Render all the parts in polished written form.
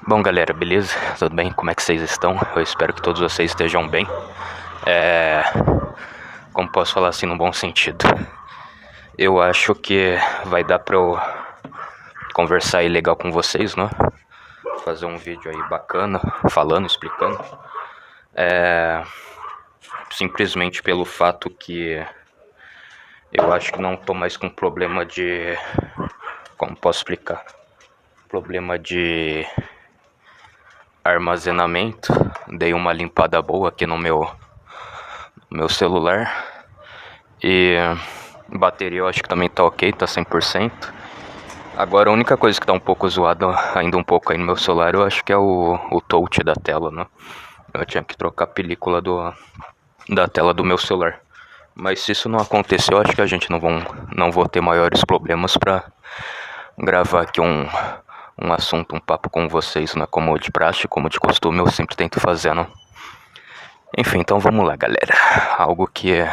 Bom, galera, beleza? Tudo bem? Como é que vocês estão? Eu espero que todos vocês estejam bem. É... Como posso falar assim, no bom sentido? Eu acho que vai dar pra eu conversar aí legal com vocês, né? Fazer um vídeo aí bacana, falando, explicando. Simplesmente pelo fato que eu acho que não tô mais com problema de... Como posso explicar? Problema de armazenamento. Dei uma limpada boa aqui no meu celular. E bateria eu acho que também tá ok, tá 100%. Agora a única coisa que tá um pouco zoada ainda um pouco aí no meu celular, eu acho que é o touch da tela, né? Eu tinha que trocar a película da tela do meu celular. Mas se isso não acontecer, eu acho que a gente não vou ter maiores problemas pra gravar aqui um assunto, um papo com vocês, né? Como de praxe, como de costume, eu sempre tento fazer, né? Enfim, então vamos lá, galera. Algo que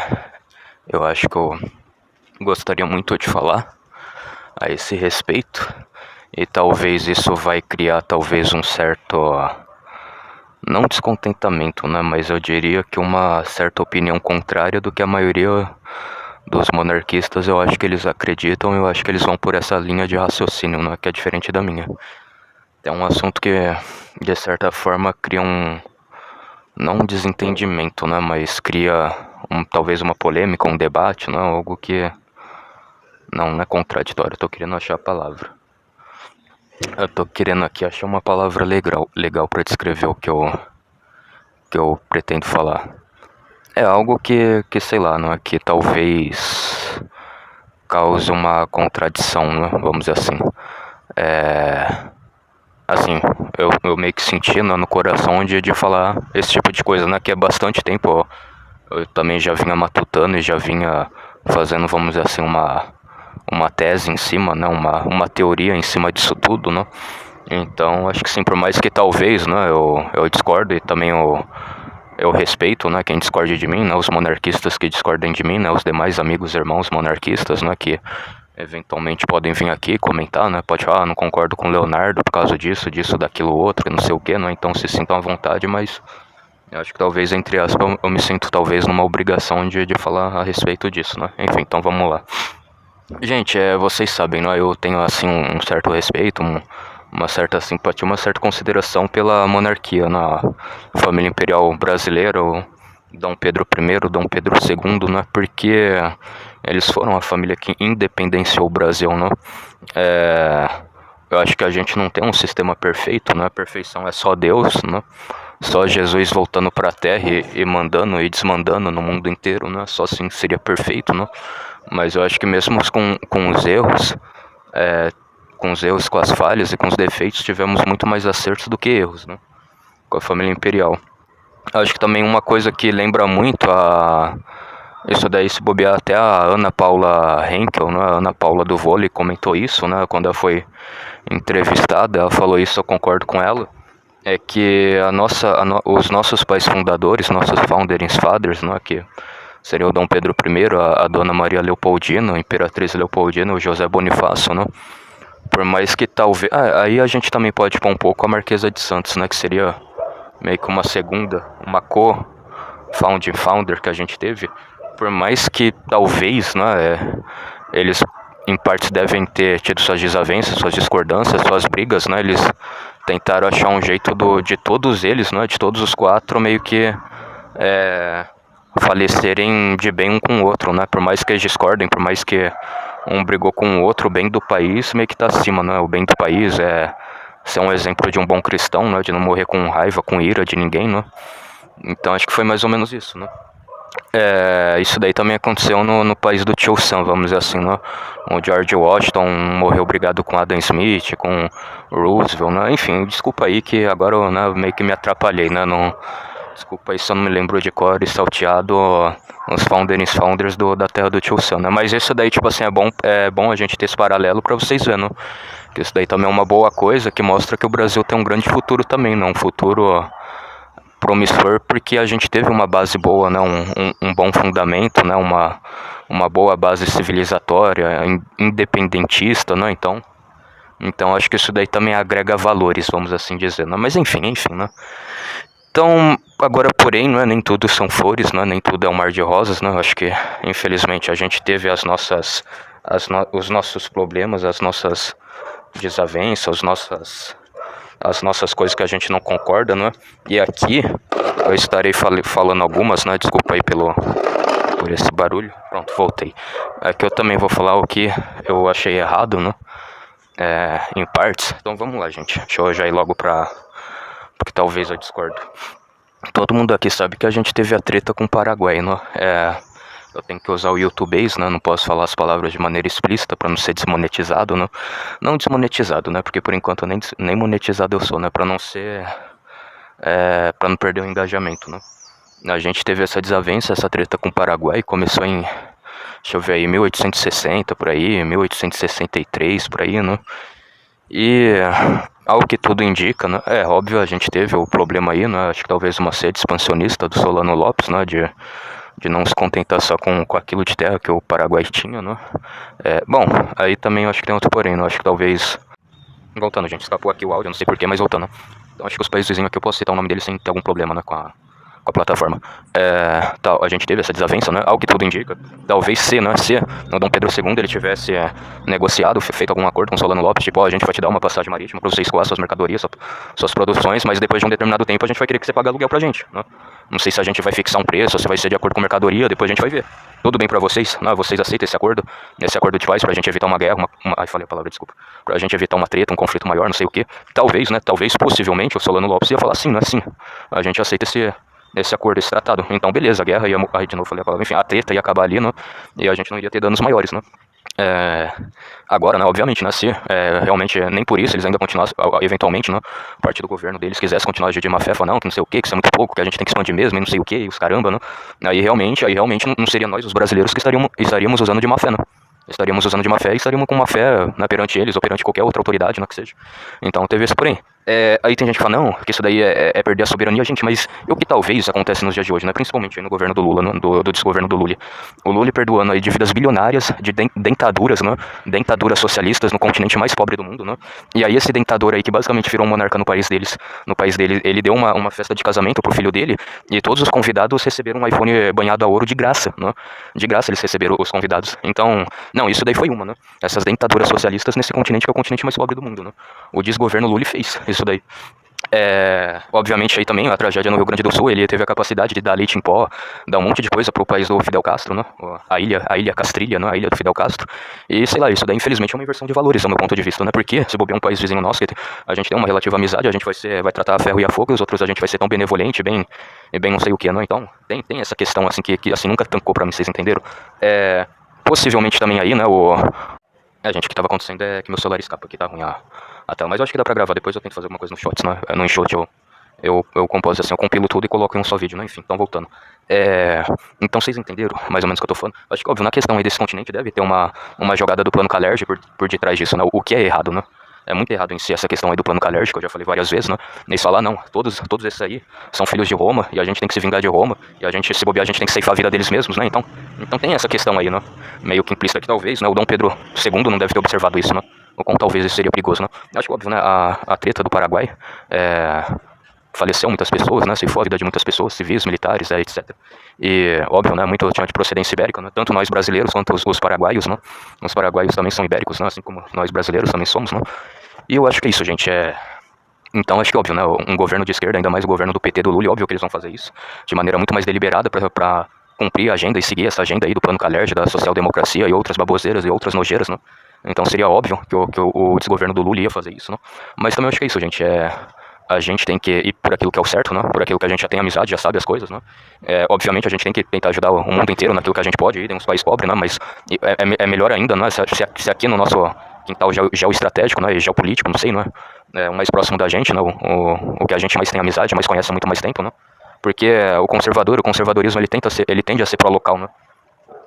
eu acho que eu gostaria muito de falar a esse respeito, e talvez isso vai criar talvez um certo, não descontentamento, né, mas eu diria que uma certa opinião contrária do que a maioria dos monarquistas eu acho que eles acreditam. Eu acho que eles vão por essa linha de raciocínio, né, que é diferente da minha. É um assunto que de certa forma cria não um desentendimento, né, mas cria talvez uma polêmica, um debate, né, algo que não é contraditório. Eu tô querendo achar a palavra. Eu tô querendo aqui achar uma palavra legal para descrever o que eu pretendo falar. É algo que sei lá, não é, que talvez cause uma contradição, né? Vamos dizer assim. Assim, eu meio que senti, né, no coração de falar esse tipo de coisa, né? Que é bastante tempo. Eu também já vinha matutando e já vinha fazendo, vamos dizer assim, uma tese em cima, né? Uma teoria em cima disso tudo, né? Então, acho que sim, por mais que talvez, né, eu discordo, e também eu respeito, né, quem discorde de mim, né, os monarquistas que discordem de mim, né, os demais amigos, irmãos monarquistas, né, que eventualmente podem vir aqui comentar, né, pode falar, não concordo com o Leonardo por causa disso, daquilo, outro, não sei o que, né, então se sintam à vontade, mas eu acho que talvez, entre aspas, eu me sinto talvez numa obrigação de falar a respeito disso, né, enfim, então vamos lá. Gente, vocês sabem, né, eu tenho, assim, um certo respeito, uma certa simpatia, uma certa consideração pela monarquia, na família imperial brasileira, o Dom Pedro I, Dom Pedro II, né? Porque eles foram a família que independenciou o Brasil, né? Eu acho que a gente não tem um sistema perfeito, né? A perfeição é só Deus, né? Só Jesus voltando para a Terra e mandando e desmandando no mundo inteiro, né? Só assim seria perfeito, né? Mas eu acho que mesmo com os erros, com as falhas e com os defeitos, tivemos muito mais acertos do que erros, né? Com a família imperial. Eu acho que também uma coisa que lembra muito isso daí, se bobear, até a Ana Paula Henkel, né? A Ana Paula do vôlei comentou isso, né? Quando ela foi entrevistada, ela falou isso, eu concordo com ela. É que os nossos pais fundadores, nossos founding fathers, né? Que seria o Dom Pedro I, a Dona Maria Leopoldina, a Imperatriz Leopoldina, o José Bonifácio, né? Por mais que talvez... aí a gente também pode pôr um pouco a Marquesa de Santos, né? Que seria meio que uma segunda, uma founder que a gente teve. Por mais que talvez, né? Eles em partes devem ter tido suas desavenças, suas discordâncias, suas brigas, né? Eles tentaram achar um jeito de todos eles, né? De todos os quatro meio que... falecerem de bem um com o outro, né? Por mais que eles discordem, por mais que um brigou com o outro, o bem do país meio que tá acima, né? O bem do país é ser um exemplo de um bom cristão, né? De não morrer com raiva, com ira de ninguém, né? Então acho que foi mais ou menos isso, né? Isso daí também aconteceu no país do tio Sam, vamos dizer assim, né? O George Washington morreu brigado com Adam Smith, com Roosevelt, né? Enfim, desculpa aí que agora eu, né, meio que me atrapalhei, né? Desculpa aí se eu não me lembro de cor e salteado os founders da terra do tio Sam, né? Mas isso daí, tipo assim, é bom a gente ter esse paralelo pra vocês verem, né? Que isso daí também é uma boa coisa que mostra que o Brasil tem um grande futuro também, né? Um futuro promissor, porque a gente teve uma base boa, né? Um bom fundamento, né? Uma boa base civilizatória, independentista, né? Então, Então acho que isso daí também agrega valores, vamos assim dizer, né? Mas enfim, né? Então, agora porém, não é nem tudo são flores, não é nem tudo é um mar de rosas, né? Eu acho que, infelizmente, a gente teve os nossos problemas, as nossas desavenças, as nossas coisas que a gente não concorda, né? E aqui eu estarei falando algumas, né? Desculpa aí por esse barulho. Pronto, voltei. Aqui eu também vou falar o que eu achei errado, né? Em partes. Então vamos lá, gente. Deixa eu já ir logo porque talvez eu discordo. Todo mundo aqui sabe que a gente teve a treta com o Paraguai, né? Eu tenho que usar o YouTubês, né? Não posso falar as palavras de maneira explícita para não ser desmonetizado, né? Não desmonetizado, né? Porque por enquanto nem monetizado eu sou, né? Para não ser... para não perder o engajamento, né? A gente teve essa desavença, essa treta com o Paraguai, começou em... Deixa eu ver aí, 1860 por aí, 1863 por aí, né? E ao que tudo indica, né? Óbvio, a gente teve o problema aí, né? Acho que talvez uma sede expansionista do Solano Lopes, né? De não se contentar só com aquilo de terra que o Paraguai tinha, né? Bom, aí também eu acho que tem outro porém, né? Acho que talvez... Voltando, gente, escapou aqui o áudio, não sei porquê, mas voltando. Então acho que os países vizinhos aqui eu posso citar o nome deles sem ter algum problema, né? Com a plataforma. A gente teve essa desavença, né? Ao que tudo indica. Talvez se o Dom Pedro II ele tivesse negociado, feito algum acordo com o Solano Lopes, tipo, a gente vai te dar uma passagem marítima para você escoar suas mercadorias, suas produções, mas depois de um determinado tempo a gente vai querer que você pague aluguel pra gente, né? Não sei se a gente vai fixar um preço, se vai ser de acordo com a mercadoria, depois a gente vai ver. Tudo bem pra vocês? Não, vocês aceitam esse acordo? Esse acordo de paz pra gente evitar uma guerra, ai, falei a palavra, desculpa. Pra gente evitar uma treta, um conflito maior, não sei o que. Talvez, né? Talvez, possivelmente, o Solano Lopes ia falar assim, né? Sim, a gente aceita esse acordo, esse tratado. Então, beleza, a guerra ia... Aí, de novo, falei a palavra. Enfim, a treta ia acabar ali, né? E a gente não iria ter danos maiores, né? Agora, né, obviamente, né, se realmente nem por isso eles ainda continuassem, eventualmente, né, parte do governo deles quisesse continuar a agir de má fé, falar, não, que não sei o que isso é muito pouco, que a gente tem que expandir mesmo, e não sei o que, e os caramba, né, aí realmente não seria nós, os brasileiros, que estaríamos usando de má fé, né. Estaríamos usando de má fé e estaríamos com má fé, né, perante eles ou perante qualquer outra autoridade, né, que seja. Então teve esse porém. Aí tem gente que fala, não, que isso daí é perder a soberania, gente, mas o que talvez acontece nos dias de hoje, né, principalmente aí no governo do Lula, né, do desgoverno do Lula. O Lula perdoando aí dívidas bilionárias, de dentaduras, né, dentaduras socialistas no continente mais pobre do mundo, né, e aí esse dentador aí que basicamente virou um monarca no país dele, ele deu uma festa de casamento pro filho dele, e todos os convidados receberam um iPhone banhado a ouro de graça, né, de graça eles receberam os convidados. Então, não, isso daí foi uma, né, essas dentaduras socialistas nesse continente que é o continente mais pobre do mundo, né, o desgoverno Lula fez isso daí. Obviamente aí também a tragédia no Rio Grande do Sul, ele teve a capacidade de dar leite em pó, dar um monte de coisa pro país do Fidel Castro, né, a ilha Castrilha, né, a ilha do Fidel Castro, e sei lá, isso daí infelizmente é uma inversão de valores, ao meu ponto de vista, né, porque se bobear um país vizinho nosso, que a gente tem uma relativa amizade, a gente vai tratar a ferro e a fogo, e os outros a gente vai ser tão benevolente, bem não sei o que, né, então tem essa questão assim que assim nunca tancou pra mim, vocês entenderam? Possivelmente também aí, né, gente, o que tava acontecendo é que meu celular escapa aqui, tá ruim a tela, mas eu acho que dá pra gravar, depois eu tento fazer alguma coisa no Shots, né, no InShot eu composto assim, eu compilo tudo e coloco em um só vídeo, né, enfim, então voltando. Então vocês entenderam mais ou menos o que eu tô falando? Acho que, óbvio, na questão aí desse continente deve ter uma jogada do plano Kalergi por detrás disso, né, o que é errado, né. É muito errado em si essa questão aí do plano Kalergi, que eu já falei várias vezes, né? Eles falam, não, todos esses aí são filhos de Roma, e a gente tem que se vingar de Roma, e a gente, se bobear, a gente tem que ceifar a vida deles mesmos, né? Então tem essa questão aí, né? Meio que implícita que talvez, né? O Dom Pedro II não deve ter observado isso, né? Ou como talvez isso seria perigoso, né? Acho que, óbvio, né? A treta do Paraguai, faleceu muitas pessoas, né? Ceifou a vida de muitas pessoas, civis, militares, etc. E, óbvio, né? Muito tinha de procedência ibérica, né? Tanto nós brasileiros quanto os paraguaios, né? Os paraguaios também são ibéricos, né? Assim como nós brasileiros também somos, né? E eu acho que é isso, gente. Então, acho que, óbvio, né? Um governo de esquerda, ainda mais o governo do PT do Lula, óbvio que eles vão fazer isso de maneira muito mais deliberada para cumprir a agenda e seguir essa agenda aí do plano Kalergi, da social-democracia e outras baboseiras e outras nojeiras, né? Então seria óbvio que o desgoverno do Lula ia fazer isso, né? Mas também acho que é isso, gente. A gente tem que ir por aquilo que é o certo, né? Por aquilo que a gente já tem amizade, já sabe as coisas, né? Obviamente a gente tem que tentar ajudar o mundo inteiro naquilo que a gente pode, tem uns países pobres, né? Mas é melhor ainda, né? Se aqui no nosso quintal geoestratégico, né? E geopolítico, não sei, né? O mais próximo da gente, né? O que a gente mais tem amizade, mais conhece há muito mais tempo, né? Porque o conservadorismo, ele tende a ser pró-local, né?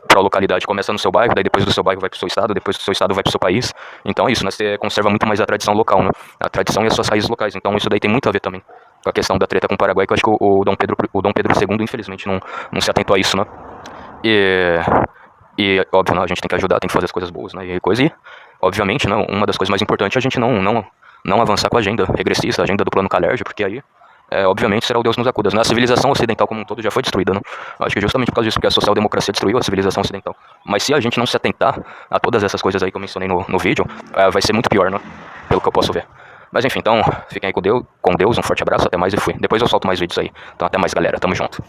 Pró-localidade. Começa no seu bairro, daí depois do seu bairro vai pro seu estado, depois do seu estado vai pro seu país. Então é isso, né? Você conserva muito mais a tradição local, né? A tradição e as suas raízes locais. Então isso daí tem muito a ver também com a questão da treta com o Paraguai, que eu acho que o Dom Pedro II, infelizmente, não se atentou a isso, né? E, óbvio, né, a gente tem que ajudar, tem que fazer as coisas boas, né, e coisa, e, obviamente, né, uma das coisas mais importantes é a gente não avançar com a agenda regressista, a agenda do plano Kalergi, porque aí, obviamente, será o Deus nos acuda, né, a civilização ocidental como um todo já foi destruída, né, acho que justamente por causa disso, porque a social-democracia destruiu a civilização ocidental, mas se a gente não se atentar a todas essas coisas aí que eu mencionei no vídeo, vai ser muito pior, né, pelo que eu posso ver. Mas enfim, então, fiquem aí com Deus, um forte abraço, até mais e fui. Depois eu solto mais vídeos aí. Então até mais, galera, tamo junto.